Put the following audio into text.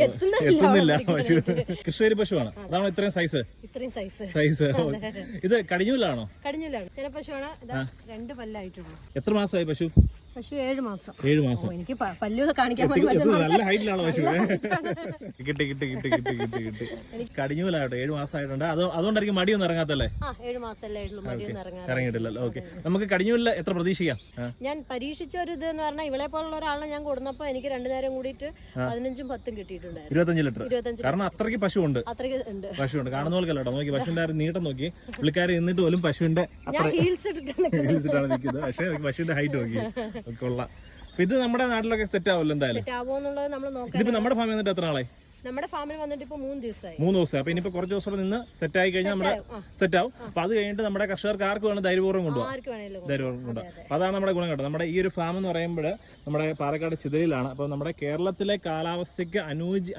എത്തുന്നില്ല പശു. കൃഷ്ണേരി പശുവാണ്, അതാണോ ഇത്രയും സൈസ്? സൈസ് ഇത് കടിഞ്ഞൂലാണോ? കടിഞ്ഞൂലാണ്. ചില പശുവാണ് 2 പല്ലായിട്ടുള്ളൂ. എത്ര മാസമായി പശു? പശു 7 മാസം. 7 മാസം. എനിക്ക് പല്ലു കാണിക്കാൻ നല്ല ഹൈറ്റിലാണോ പശു? കിട്ടി കിട്ടി കിട്ടി കിട്ടി കിട്ടി കിട്ടി. കടിഞ്ഞൂലാട്ടോ, 7 മാസമായിട്ടുണ്ട്. അതുകൊണ്ടായിരിക്കും മടിയൊന്നും ഇറങ്ങാത്തല്ലേ? 7 മാസമല്ലേ ആയിട്ടുള്ളൂ, മടിയൊന്നും ഇറങ്ങിയിട്ടില്ലല്ലോ. ഓക്കെ, നമുക്ക് കടിഞ്ഞൂലിൽ എത്ര പ്രതീക്ഷിക്കാം? ഞാൻ പരീക്ഷിച്ച ഒരു ഇത് എന്ന് പറഞ്ഞാൽ ഇവളെ പോലുള്ള ഒരാളെ ഞാൻ കൊടുന്നപ്പോ എനിക്ക് 2 നേരം കൂടിയിട്ട് 15ഉം 10ഉം കിട്ടിയിട്ടുണ്ടായിരുന്നു. 25 ലിറ്റർ. കാരണം അത്രയ്ക്ക് പശു ഉണ്ട്. പശുണ്ട്, കാണുന്ന പോലെയല്ലോ. നോക്കി പശുവിന്റെ നീട്ടം നോക്കി, പുള്ളിക്കാരി എന്നിട്ട് പോലും പശുവിന്റെ ഇട്ടാണ് നിൽക്കുന്നത്. പക്ഷേ പശുവിന്റെ ഹൈറ്റ് നോക്കി കൊള്ളാം. ഇത് നമ്മുടെ നാട്ടിലൊക്കെ സെറ്റ് ആവുമല്ലോ എന്തായാലും. ഇതിപ്പോ നമ്മുടെ ഫാമിൽ വന്നിട്ട് എത്ര നാളായി? നമ്മുടെ ഫാമിൽ വന്നിട്ട് ഇപ്പൊ 3 ദിവസമായി. 3 ദിവസം. അപ്പൊ ഇനിയിപ്പോ കുറച്ച് ദിവസം നിന്ന് സെറ്റ് ആയി കഴിഞ്ഞാൽ നമ്മുടെ സെറ്റ് ആവും. അപ്പൊ അത് കഴിഞ്ഞിട്ട് നമ്മുടെ കർഷകർക്ക് ആർക്ക് വേണം ധൈര്യപൂർവ്വം കൊണ്ടുപോകാം. അപ്പൊ അതാണ് നമ്മുടെ ഗുണം കേട്ടോ. നമ്മുടെ ഈ ഒരു ഫാം എന്ന് പറയുമ്പോൾ നമ്മുടെ പാലക്കാട് ചിതലിലാണ്. അപ്പൊ നമ്മുടെ കേരളത്തിലെ കാലാവസ്ഥയ്ക്ക്